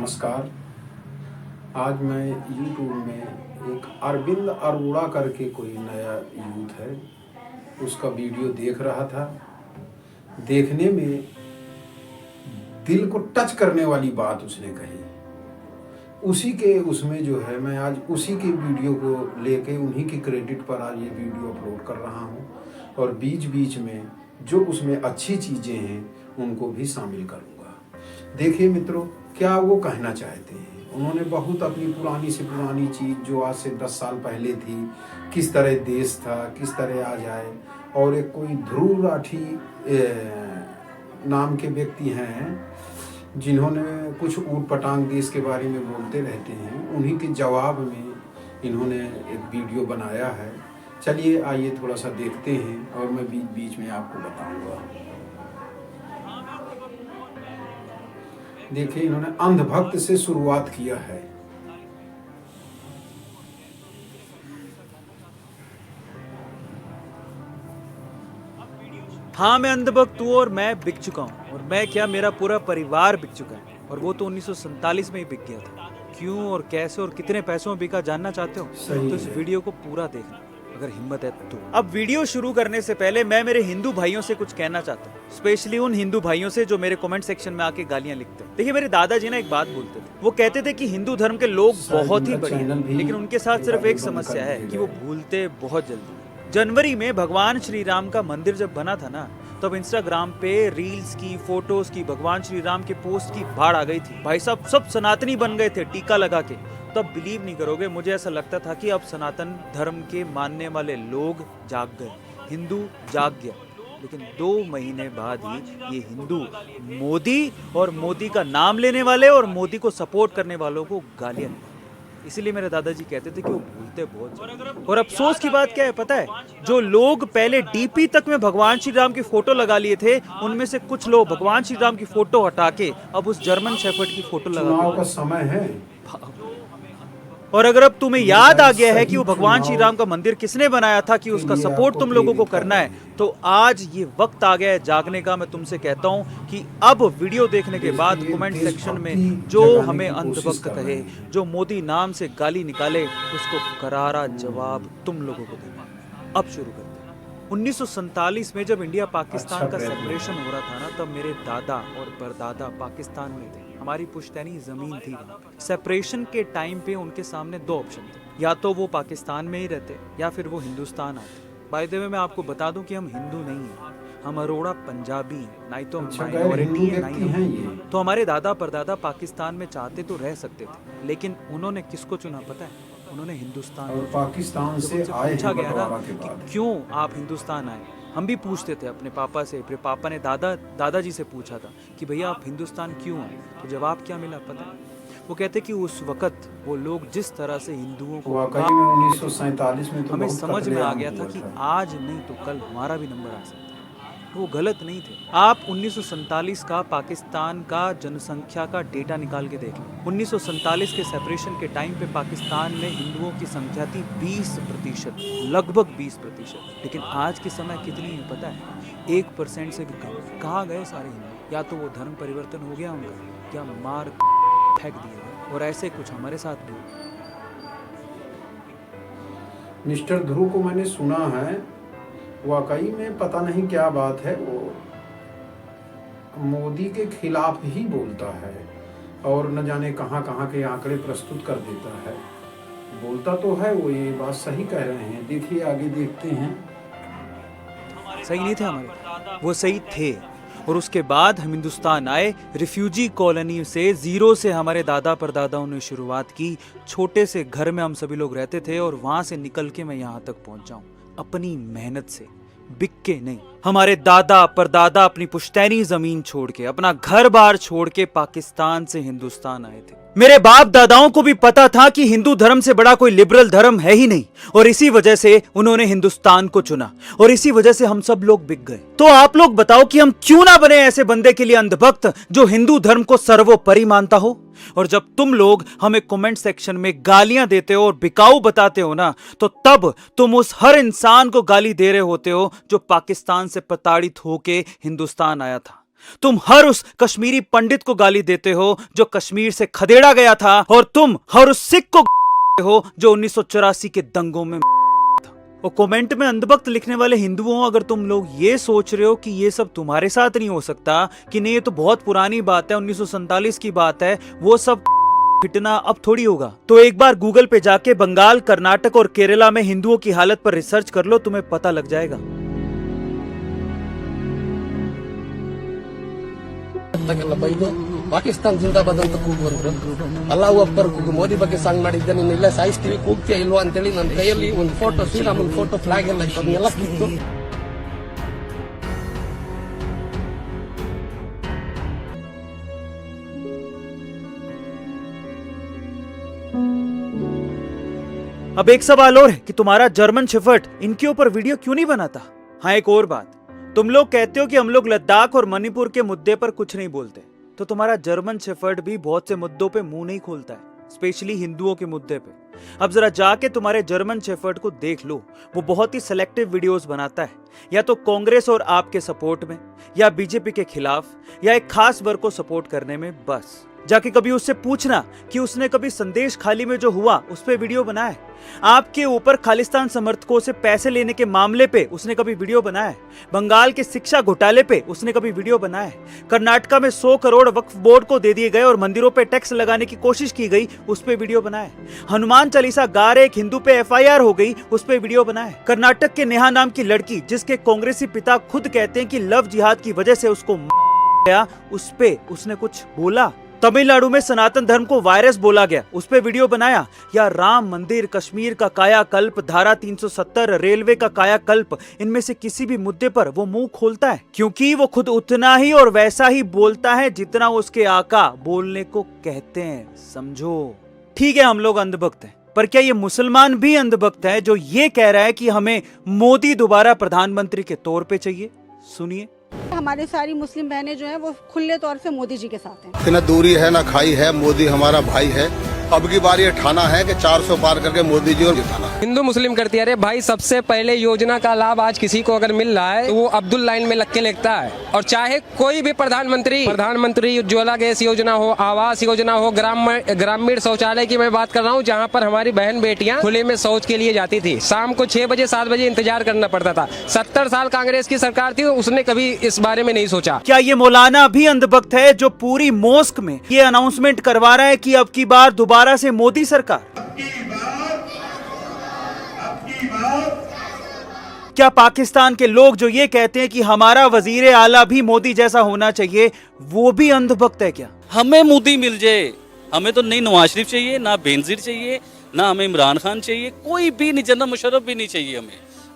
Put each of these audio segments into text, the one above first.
नमस्कार। आज मैं यूट्यूब में एक अरविंद अरोड़ा करके कोई नया यूथ है, उसका वीडियो देख रहा था। देखने में दिल को टच करने वाली बात उसने कही। उसी के उसमें जो है, मैं आज उसी के वीडियो को लेके उन्हीं की क्रेडिट पर आज ये वीडियो अपलोड कर रहा हूँ और बीच बीच में जो उसमें अच्छी चीज़ें हैं उनको भी शामिल करूँगा। देखिए मित्रों, क्या वो कहना चाहते हैं। उन्होंने बहुत अपनी पुरानी से पुरानी चीज़ जो आज से 10 साल पहले थी, किस तरह देश था, किस तरह आ जाए। और एक कोई ध्रुव राठी नाम के व्यक्ति हैं जिन्होंने कुछ ऊट पटांग देश के बारे में बोलते रहते हैं, उन्हीं के जवाब में इन्होंने एक वीडियो बनाया है। चलिए आइए थोड़ा सा देखते हैं और मैं बीच बीच में आपको बताऊंगा। देखिए, इन्होंने अंधभक्त से शुरुआत किया है। हाँ, मैं अंधभक्त हूँ और मैं बिक चुका हूँ। और मैं क्या, मेरा पूरा परिवार बिक चुका है। और वो तो 1947 में ही बिक गया था। क्यों और कैसे और कितने पैसों में बिका, जानना चाहते हो तो इस वीडियो को पूरा देखना अगर हिम्मत है तो। अब वीडियो शुरू करने से पहले मैं मेरे हिंदू भाइयों से कुछ कहना चाहता हूँ, स्पेशली उन हिंदू भाइयों से जो मेरे कमेंट सेक्शन में आके गालियां लिखते हैं। देखिए, मेरे दादाजी ना एक बात बोलते थे। वो कहते थे कि हिंदू धर्म के लोग बहुत ही बढ़िया, लेकिन उनके साथ सिर्फ एक समस्या है कि वो भूलते बहुत जल्दी। जनवरी में भगवान श्री राम का मंदिर जब बना था ना, तब इंस्टाग्राम पे रील्स की, फोटोज की, भगवान श्री राम के पोस्ट की बाढ़ आ गई थी। भाई साहब सब सनातनी बन गए थे टीका लगा के। तब बिलीव नहीं करोगे, मुझे ऐसा लगता था कि अब सनातन धर्म के मानने वाले लोग जाग गए, हिंदू जाग गया। लेकिन 2 महीने बाद ही ये हिंदू मोदी और मोदी का नाम लेने वाले और मोदी को सपोर्ट करने वालों को गालियां देते। इसीलिए मेरे दादाजी कहते थे कि वो भूलते बहुत। और अफसोस की बात क्या है पता है, जो लोग पहले डीपी तक में भगवान श्री राम की फोटो लगा लिए थे, उनमें से कुछ लोग भगवान श्री राम की फोटो हटा के अब उस जर्मन शेफर्ड की फोटो लगा। चुनाव का समय है और अगर अब तुम्हें याद आ गया है कि वो भगवान श्री राम का मंदिर किसने बनाया था, कि उसका सपोर्ट तुम लोगों को करना है, तो आज ये वक्त आ गया है जागने का। मैं तुमसे कहता हूं कि अब वीडियो देखने के बाद कमेंट सेक्शन में जो हमें अंधभक्त कहे, जो मोदी नाम से गाली निकाले, उसको करारा जवाब तुम लोगों को देना। अब शुरू करते हैं। 1947 में जब इंडिया पाकिस्तान का सेपरेशन हो रहा था ना, तब मेरे दादा और परदादा पाकिस्तान में थे। हमारी पुश्तैनी जमीन थी। सेपरेशन के टाइम पे उनके सामने 2 ऑप्शन थे, या तो वो पाकिस्तान में ही रहते या फिर वो हिंदुस्तान आते। बाय द वे मैं आपको बता दूं कि हम हिंदू नहीं हैं, हम अरोड़ा पंजाबी हैं, नहीं तो माइनॉरिटी है, नहीं। तो हमारे दादा परदादा पाकिस्तान में चाहते तो रह सकते थे, लेकिन उन्होंने किसको चुना पता है? उन्होंने हिंदुस्तान। और पाकिस्तान से आए पूछा गया ना कि क्यों आप हिंदुस्तान आए, हम भी पूछते थे अपने पापा से। फिर पापा ने दादाजी से पूछा था कि भैया आप हिंदुस्तान क्यों आए, तो जवाब क्या मिला पता है? वो कहते कि उस वक्त वो लोग जिस तरह से हिंदुओं को, वाकई में 1947 में तो हमें समझ में आ गया था कि आज नहीं तो कल हमारा भी नंबर आ सकता है। वो गलत नहीं थे। आप 1947 का पाकिस्तान का जनसंख्या का डेटा निकाल के देख लें। 1947 के सेपरेशन के टाइम पे पाकिस्तान में हिंदुओं की संख्या थी 20%, लगभग 20%। लेकिन आज के समय कितनी है पता है? 1% से भी कम। कहाँ गए सारे हिंदू? या तो वो धर्म परिवर्तन हो गया उनका, या मार फेंक दिए गए। और ऐसे कुछ हमारे साथ भी। मिस्टर ध्रुव को मैंने सुना है, वाकई में पता नहीं क्या बात है, वो मोदी के खिलाफ ही बोलता है और न जाने कहाँ कहाँ के आंकड़े प्रस्तुत कर देता है। बोलता तो है वो, ये बात सही कह रहे हैं। देखिए आगे देखते हैं। सही नहीं थे हमारे, वो सही थे। और उसके बाद हम हिंदुस्तान आए, रिफ्यूजी कॉलोनी से, 0 से हमारे दादा परदादाओं ने शुरुआत की। छोटे से घर में हम सभी लोग रहते थे और वहां से निकल के मैं यहाँ तक पहुंचा हूँ अपनी मेहनत से, बिक के नहीं। हमारे दादा परदादा अपनी पुश्तैनी जमीन छोड़ के, अपना घर बार छोड़ के पाकिस्तान से हिंदुस्तान आए थे। मेरे बाप दादाओं को भी पता था कि हिंदू धर्म से बड़ा कोई लिबरल धर्म है ही नहीं, और इसी वजह से उन्होंने हिंदुस्तान को चुना, और इसी वजह से हम सब लोग बिक गए। तो आप लोग बताओ कि हम क्यों ना बने ऐसे बंदे के लिए अंधभक्त जो हिंदू धर्म को सर्वोपरि मानता हो। और जब तुम लोग हमें कमेंट सेक्शन में गालियां देते हो और बिकाऊ बताते हो ना, तो तब तुम उस हर इंसान को गाली दे रहे होते हो जो पाकिस्तान से प्रताड़ित होके हिंदुस्तान आया था। तुम हर उस कश्मीरी पंडित को गाली देते हो जो कश्मीर से खदेड़ा गया था, और तुम हर उस सिख को हो जो 1984 के दंगों में था। और कमेंट में अंधभक्त लिखने वाले हिंदुओं, अगर तुम लोग ये सोच रहे हो कि ये सब तुम्हारे साथ नहीं हो सकता, कि नहीं ये तो बहुत पुरानी बात है, 1947 की बात है, वो सब फिटना अब थोड़ी होगा, तो एक बार गूगल पे जाके बंगाल, कर्नाटक और केरला में हिंदुओं की हालत पर रिसर्च कर लो, तुम्हें पता लग जाएगा। ಪಾಕಿಸ್ತಾನ ಜಿಂದಾಬಾದ್ ಅಂತ ಕೂಗುವಂದ್ರು, ಅಲ್ಲಾಹು ಅಕ್ಬರ್ ಕೂಗು, ಮೋದಿ ಬಗ್ಗೆ ಸಾಂಗ್ ಮಾಡಿದ್ದೆ, ನೀನು ಇಲ್ಲ ಸಾಯಿಸ್ತೀವಿ ಕೂಗ್ತೀಯ ಇಲ್ವಾ ಅಂತೇಳಿ ನನ್ನ ಕೈಯಲ್ಲಿ ಒಂದು ಫೋಟೋ, ಶ್ರೀರಾಮನ್ ಫೋಟೋ, ಫ್ಲಾಗ್ ಎಲ್ಲ ಇತ್ತು, ಅದನ್ನೆಲ್ಲ ಕಿತ್ತು अब एक सवाल और है कि तुम्हारा जर्मन शेफर्ड इनके ऊपर वीडियो क्यों नहीं बनाता। हाँ, एक और बात, तुम लोग कहते हो कि हम लोग लद्दाख और मणिपुर के मुद्दे पर कुछ नहीं बोलते, तो तुम्हारा जर्मन शेफर्ड भी बहुत से मुद्दों पे मुंह नहीं खोलता है, स्पेशली हिंदुओं के मुद्दे पे। अब जरा जाके तुम्हारे जर्मन शेफर्ड को देख लो, वो बहुत ही सिलेक्टिव वीडियोस बनाता है, या तो कांग्रेस और आपके सपोर्ट में, या बीजेपी के खिलाफ, या एक खास वर्ग को सपोर्ट करने में। बस जाके कभी उससे पूछना कि उसने कभी संदेश खाली में जो हुआ उस पे वीडियो बनाया, आपके ऊपर खालिस्तान समर्थकों से पैसे लेने के मामले पे उसने कभी वीडियो बनाया, बंगाल के शिक्षा घोटाले पे उसने कभी वीडियो बनाया, कर्नाटका में 100 करोड़ वक्फ बोर्ड को दे दिए गए और मंदिरों पे टैक्स लगाने की कोशिश की गई, उस पे वीडियो बनाया, हनुमान चालीसा गा रहे एक हिंदू पे FIR हो गई, उस पे वीडियो बनाया, कर्नाटक के नेहा नाम की लड़की जिसके कांग्रेसी पिता खुद कहते हैं कि लव जिहाद की वजह से उसको गया, उस पे उसने कुछ बोला, तमिलनाडु में सनातन धर्म को वायरस बोला गया, उस पे वीडियो बनाया, या राम मंदिर, कश्मीर का कायाकल्प, धारा 370, रेलवे का कायाकल्प, इनमें से किसी भी मुद्दे पर वो मुंह खोलता है, क्योंकि वो खुद उतना ही और वैसा ही बोलता है जितना उसके आका बोलने को कहते हैं, समझो। ठीक है, हम लोग अंधभक्त हैं, पर क्या ये मुसलमान भी अंधभक्त है जो ये कह रहा है कि हमें मोदी दोबारा प्रधानमंत्री के तौर पे चाहिए? सुनिए। हमारी सारी मुस्लिम बहनें जो हैं वो खुले तौर से मोदी जी के साथ हैं। न दूरी है न खाई है, मोदी हमारा भाई है। अब की बार ये ठाना है कि 400 पार करके मोदी जी और जिताना। हिंदू मुस्लिम करती है, अरे भाई सबसे पहले योजना का लाभ आज किसी को अगर मिल रहा है तो वो अब्दुल लाइन में लग के लिखता है, और चाहे कोई भी प्रधानमंत्री उज्ज्वला गैस योजना हो, आवास योजना हो, ग्रामीण शौचालय की मैं बात कर रहा हूँ, जहाँ पर हमारी बहन बेटियाँ खुले में शौच के लिए जाती थी, शाम को 6 बजे 7 बजे इंतजार करना पड़ता था। 70 साल कांग्रेस की सरकार थी, उसने कभी इस बारे में नहीं सोचा। क्या ये मौलाना भी अंधभक्त है जो पूरी मोस्क में ये अनाउंसमेंट करवा रहा है कि अब की बार दोबारा से मोदी सरकार? क्या पाकिस्तान के लोग जो ये कहते हैं कि हमारा वजीर आला भी मोदी जैसा होना चाहिए, वो भी अंधभक्त है क्या? हमें मोदी मिल जाए, हमें तो नहीं नवाज शरीफ चाहिए, ना बेनजीर चाहिए, ना हमें इमरान खान चाहिए, कोई भी नहीं, जनरल मुशर्रफ भी नहीं चाहिए,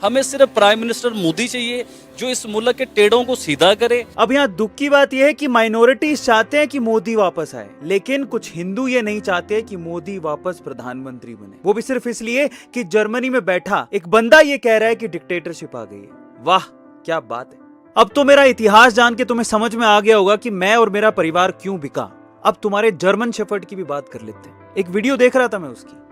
हमें सिर्फ प्राइम मिनिस्टर मोदी चाहिए जो इस मुल्क के टेढ़ों को सीधा करे। अब यहाँ दुख की बात यह है कि माइनॉरिटीज चाहते हैं कि मोदी वापस आए, लेकिन कुछ हिंदू ये नहीं चाहते कि मोदी वापस प्रधानमंत्री बने, वो भी सिर्फ इसलिए कि जर्मनी में बैठा एक बंदा ये कह रहा है कि डिक्टेटरशिप आ गई है। वाह क्या बात है। अब तो मेरा इतिहास जान के तुम्हें समझ में आ गया होगा कि मैं और मेरा परिवार क्यों बिका। अब तुम्हारे जर्मन शेफर्ड की भी बात कर लेते हैं। एक वीडियो देख रहा था मैं उसकी,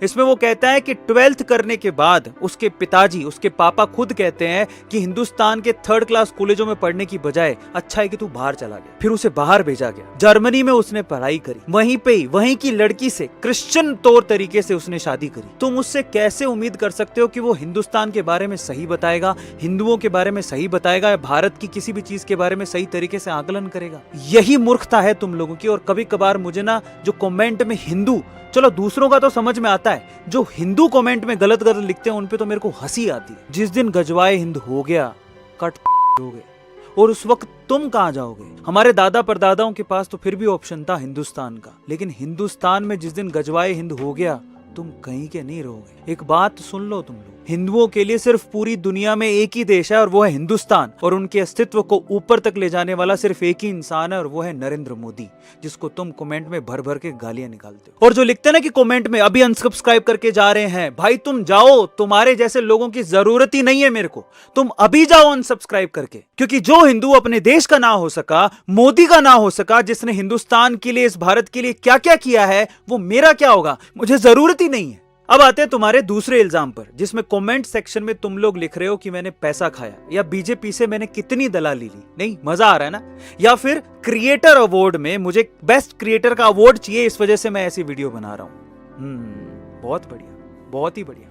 इसमें वो कहता है कि 12th करने के बाद उसके पिताजी, उसके पापा खुद कहते हैं कि हिंदुस्तान के 3rd क्लास कॉलेजों में पढ़ने की बजाय अच्छा है कि तू बाहर चला गया। फिर उसे बाहर भेजा गया, जर्मनी में उसने पढ़ाई करी, वहीं पे वहीं की लड़की से क्रिश्चियन तौर तरीके से उसने शादी करी। तुम उससे कैसे उम्मीद कर सकते हो कि वो हिंदुस्तान के बारे में सही बताएगा, हिंदुओं के बारे में सही बताएगा, या भारत की किसी भी चीज के बारे में सही तरीके से आकलन करेगा? यही मूर्खता है तुम लोगों की। और कभी कभार मुझे ना जो कमेंट में हिंदू, चलो दूसरों का तो समझ में आता है, जो हिंदू कमेंट में गलत गलत लिखते हैं उन पे तो मेरे को हंसी आती है। जिस दिन गजवाए हिंद हो गया, कट हो गए, और उस वक्त तुम कहां जाओगे? हमारे दादा परदादाओं के पास तो फिर भी ऑप्शन था हिंदुस्तान का, लेकिन हिंदुस्तान में जिस दिन गजवाए हिंद हो गया, तुम कहीं के नहीं रहोगे। एक बात सुन लो तुम लोग, हिंदुओं के लिए सिर्फ पूरी दुनिया में एक ही देश है और वो है हिंदुस्तान, और उनके अस्तित्व को ऊपर तक ले जाने वाला सिर्फ एक ही इंसान है और वो है नरेंद्र मोदी, जिसको तुम कमेंट में भर भर के गालियां निकालते हो। और जो लिखते ना कि कमेंट में अभी अनसब्सक्राइब करके जा रहे हैं, भाई तुम जाओ, तुम्हारे जैसे लोगों की जरूरत ही नहीं है मेरे को, तुम अभी जाओ अनसब्सक्राइब करके। क्योंकि जो हिंदू अपने देश का ना हो सका, मोदी का ना हो सका, जिसने हिंदुस्तान के लिए, इस भारत के लिए क्या क्या किया है, वो मेरा क्या होगा? मुझे जरूरत ही नहीं है। अब आते हैं तुम्हारे दूसरे इल्जाम पर, जिसमें कमेंट सेक्शन में तुम लोग लिख रहे हो कि मैंने पैसा खाया या बीजेपी से मैंने कितनी दलाली ली। नहीं, मजा आ रहा है ना? या फिर क्रिएटर अवार्ड में मुझे बेस्ट क्रिएटर का अवार्ड चाहिए, इस वजह से मैं ऐसी वीडियो बना रहा हूं। बहुत बढ़िया, बहुत ही बढ़िया।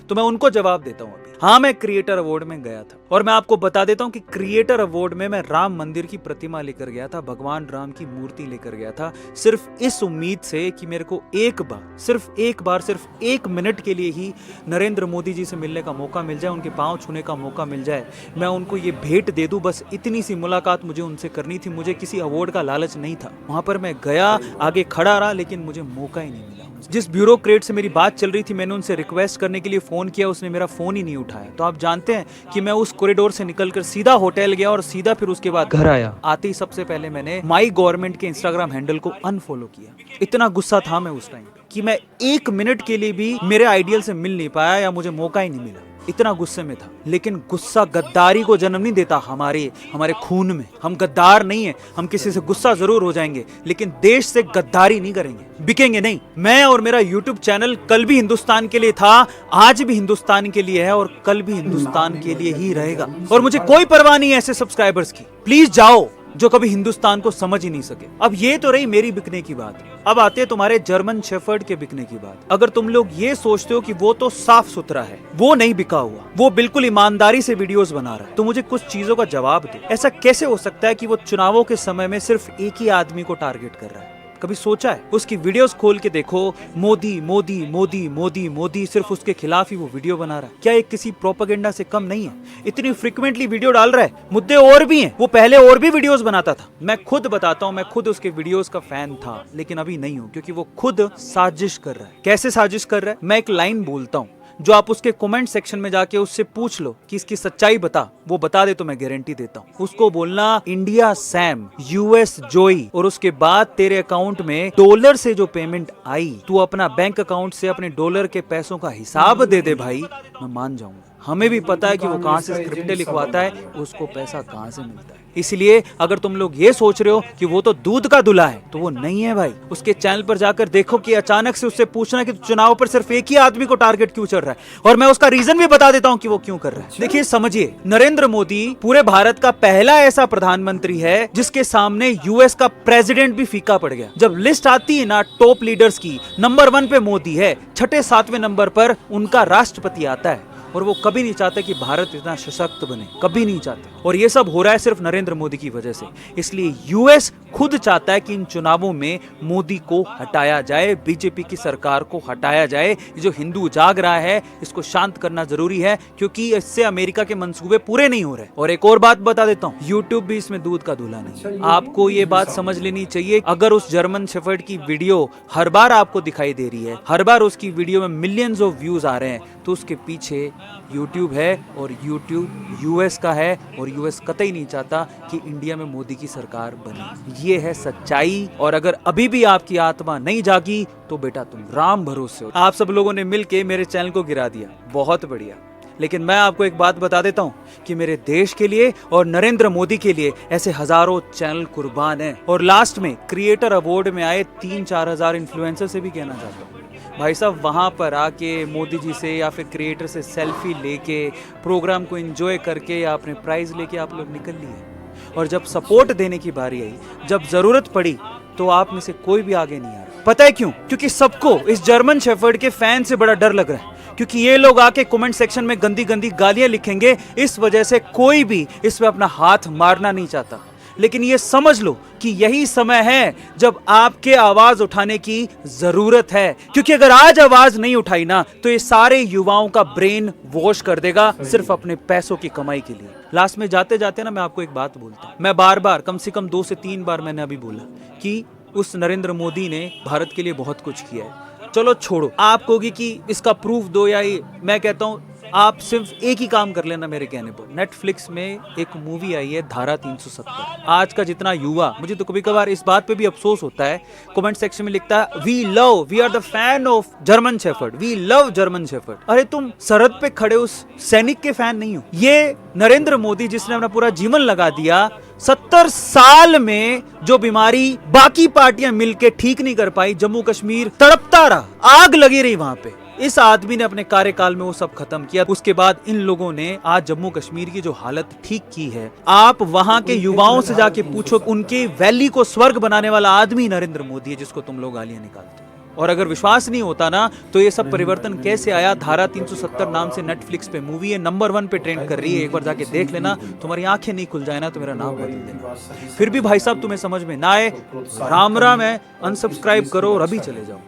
तो मैं उनको जवाब देता हूं अभी। हाँ, मैं क्रिएटर अवार्ड में गया था और मैं आपको बता देता हूं कि क्रिएटर अवार्ड में मैं राम मंदिर की प्रतिमा लेकर गया था, भगवान राम की मूर्ति लेकर गया था, सिर्फ इस उम्मीद से कि मेरे को एक बार, सिर्फ एक मिनट के लिए ही नरेंद्र मोदी जी से मिलने का मौका मिल जाए, उनके पांव छूने का मौका मिल जाए, मैं उनको ये भेंट दे दूं। बस इतनी सी मुलाकात मुझे उनसे करनी थी, मुझे किसी अवार्ड का लालच नहीं था। वहां पर मैं गया, आगे खड़ा रहा, लेकिन मुझे मौका ही नहीं मिला। जिस ब्यूरोक्रेट से मेरी बात चल रही थी, मैंने उनसे रिक्वेस्ट करने के लिए फोन किया, उसने मेरा फोन ही नहीं उठाया। तो आप जानते हैं कि मैं उस कॉरिडोर से निकलकर सीधा होटल गया और सीधा फिर उसके बाद घर आया। आते ही सबसे पहले मैंने माई गवर्नमेंट के इंस्टाग्राम हैंडल को अनफॉलो किया। इतना गुस्सा था मैं उस टाइम कि मैं एक मिनट के लिए भी मेरे आइडियल से मिल नहीं पाया या मुझे मौका ही नहीं मिला, इतना गुस्से में था। लेकिन गुस्सा गद्दारी को जन्म नहीं देता हमारे खून में। हम गद्दार नहीं है, हम किसी से गुस्सा जरूर हो जाएंगे, लेकिन देश से गद्दारी नहीं करेंगे, बिकेंगे नहीं। मैं और मेरा YouTube चैनल कल भी हिंदुस्तान के लिए था, आज भी हिंदुस्तान के लिए है और कल भी हिंदुस्तान के लिए ही रहेगा। और मुझे कोई परवाह नहीं है ऐसे सब्सक्राइबर्स की। प्लीज जाओ जो कभी हिंदुस्तान को समझ ही नहीं सके। अब ये तो रही मेरी बिकने की बात। अब आते हैं तुम्हारे जर्मन शेफर्ड के बिकने की बात। अगर तुम लोग ये सोचते हो कि वो तो साफ सुथरा है, वो नहीं बिका हुआ, वो बिल्कुल ईमानदारी से वीडियोस बना रहा है, तो मुझे कुछ चीजों का जवाब दो। ऐसा कैसे हो सकता है कि वो चुनावों के समय में सिर्फ एक ही आदमी को टारगेट कर रहा है? कभी सोचा है? उसकी वीडियोस खोल के देखो, मोदी मोदी मोदी मोदी मोदी, सिर्फ उसके खिलाफ ही वो वीडियो बना रहा है। क्या एक किसी प्रोपेगेंडा से कम नहीं है? इतनी फ्रिक्वेंटली वीडियो डाल रहा है, मुद्दे और भी हैं। वो पहले और भी वीडियोस बनाता था। मैं खुद बताता हूँ, मैं खुद उसके वीडियोस का फैन था, लेकिन अभी नहीं हूँ, क्योंकि वो खुद साजिश कर रहा है। कैसे साजिश कर रहा है? मैं एक लाइन बोलता हूँ, जो आप उसके कमेंट सेक्शन में जाके उससे पूछ लो कि इसकी सच्चाई बता, वो बता दे तो मैं गारंटी देता हूँ। उसको बोलना इंडिया सैम, यूएस जोई, और उसके बाद तेरे अकाउंट में डॉलर से जो पेमेंट आई, तू अपना बैंक अकाउंट से अपने डॉलर के पैसों का हिसाब दे दे भाई, मैं मान जाऊंगा। हमें भी पता है कि वो कहां से स्क्रिप्टें लिखवाता है, उसको पैसा कहां से मिलता है। इसलिए अगर तुम लोग ये सोच रहे हो कि वो तो दूध का दूल्हा है, तो वो नहीं है भाई। उसके चैनल पर जाकर देखो कि अचानक से उससे पूछना कि चुनाव पर सिर्फ एक ही आदमी को टारगेट क्यों चल रहा है, और मैं उसका रीजन भी बता देता हूं कि वो क्यों कर रहा है। देखिए, समझिए, नरेंद्र मोदी पूरे भारत का पहला ऐसा प्रधानमंत्री है जिसके सामने यूएस का प्रेसिडेंट भी फीका पड़ गया। जब लिस्ट आती है ना टॉप लीडर्स की, नंबर 1 पे मोदी है, 6-7वें नंबर पर उनका राष्ट्रपति आता है, और वो कभी नहीं चाहते कि भारत इतना सशक्त बने, कभी नहीं चाहते। और ये सब हो रहा है सिर्फ नरेंद्र मोदी की वजह से। इसलिए यूएस खुद चाहता है कि इन चुनावों में मोदी को हटाया जाए, बीजेपी की सरकार को हटाया जाए। ये जो हिंदू जाग रहा है, इसको शांत करना जरूरी है, क्योंकि इससे अमेरिका के मंसूबे पूरे नहीं हो रहे। और एक और बात बता देता हूँ, यूट्यूब भी इसमें दूध का दूल्हा नहीं। आपको ये बात समझ लेनी चाहिए। अगर उस जर्मन शेफर्ड की वीडियो हर बार आपको दिखाई दे रही है, हर बार उसकी वीडियो में मिलियंस ऑफ व्यूज आ रहे हैं, तो उसके पीछे यूट्यूब है, और यूट्यूब यूएस का है, और यूएस कतई नहीं चाहता कि इंडिया में मोदी की सरकार बने। ये है सच्चाई। और अगर अभी भी आपकी आत्मा नहीं जागी, तो बेटा तुम राम भरोसे हो। आप सब लोगों ने मिलके मेरे चैनल को गिरा दिया, बहुत बढ़िया। लेकिन मैं आपको एक बात बता देता हूँ कि मेरे देश के लिए और नरेंद्र मोदी के लिए ऐसे हजारों चैनल कुर्बान हैं। और लास्ट में क्रिएटर अवार्ड में आए 3-4 हजार इन्फ्लुएंसर से भी कहना चाहता हूँ, भाई साहब, वहाँ पर आके मोदी जी से या फिर क्रिएटर से सेल्फी लेके, प्रोग्राम को एंजॉय करके या अपने प्राइज लेके आप लोग निकल लिए। और जब सपोर्ट देने की बारी आई, जब जरूरत पड़ी, तो आप में से कोई भी आगे नहीं आ रहा। पता है क्यों? क्योंकि सबको इस जर्मन शेफर्ड के फैन से बड़ा डर लग रहा है, क्योंकि ये लोग आके कमेंट सेक्शन में गंदी गंदी गालियां लिखेंगे। इस वजह से कोई भी इसमें अपना हाथ मारना नहीं चाहता। लेकिन ये समझ लो कि यही समय है जब आपके आवाज उठाने की जरूरत है, क्योंकि अगर आज आवाज नहीं उठाई ना, तो ये सारे युवाओं का ब्रेन वॉश कर देगा, सिर्फ अपने पैसों की कमाई के लिए। लास्ट में जाते जाते ना मैं आपको एक बात बोलता हूँ। मैं बार बार, कम से कम 2 से 3 बार मैंने अभी बोला कि उस नरेंद्र मोदी ने भारत के लिए बहुत कुछ किया है। चलो छोड़ो, आप कहोगे कि इसका प्रूफ दो, या मैं कहता हूँ आप सिर्फ एक ही काम कर लेना मेरे कहने पर। नेटफ्लिक्स में एक मूवी आई है धारा 370। आज का जितना युवा, मुझे तो कभी कभार इस बात पे भी अफसोस होता है, कमेंट सेक्शन में लिखता है we are the fan of German shepherd, we love German shepherd. अरे तुम सरहद पे खड़े उस सैनिक के फैन नहीं हो। ये नरेंद्र मोदी जिसने अपना पूरा जीवन लगा दिया, 70 साल में जो बीमारी बाकी पार्टियां मिलके ठीक नहीं कर पाई, जम्मू कश्मीर तड़पता रहा, आग लगी रही वहां पे, इस आदमी ने अपने कार्यकाल में वो सब खत्म किया। उसके बाद इन लोगों ने आज जम्मू कश्मीर की जो हालत ठीक की है, आप वहां के युवाओं से जाके पूछो, उनके वैली को स्वर्ग बनाने वाला आदमी नरेंद्र मोदी है, जिसको तुम लोग गालियां निकालते हो। और अगर विश्वास नहीं होता ना, तो ये सब परिवर्तन कैसे आया? धारा 370 नाम से नेटफ्लिक्स पे मूवी है, नंबर 1 पे ट्रेंड कर रही है, एक बार जाके देख लेना। तुम्हारी आंखें नहीं खुल जाए ना तो मेरा नाम बदल देना। फिर भी भाई साहब तुम्हें समझ में ना आए, राम राम है, अनसब्सक्राइब करो और अभी चले जाओ।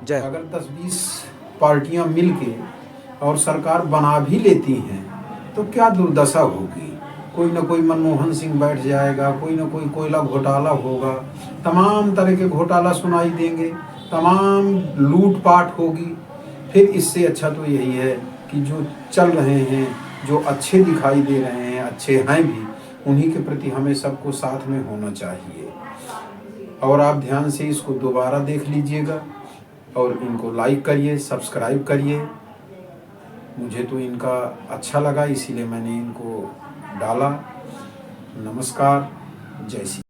जय। अगर 10-20 पार्टियां मिलके और सरकार बना भी लेती हैं तो क्या दुर्दशा होगी। कोई ना कोई मनमोहन सिंह बैठ जाएगा, कोई ना कोई कोयला घोटाला होगा, तमाम तरह के घोटाला सुनाई देंगे, तमाम लूटपाट होगी। फिर इससे अच्छा तो यही है कि जो चल रहे हैं, जो अच्छे दिखाई दे रहे हैं, अच्छे हैं भी, उन्हीं के प्रति हमें सबको साथ में होना चाहिए। और आप ध्यान से इसको दोबारा देख लीजिएगा और इनको लाइक करिए, सब्सक्राइब करिए। मुझे तो इनका अच्छा लगा, इसीलिए मैंने इनको डाला। नमस्कार, जय श्री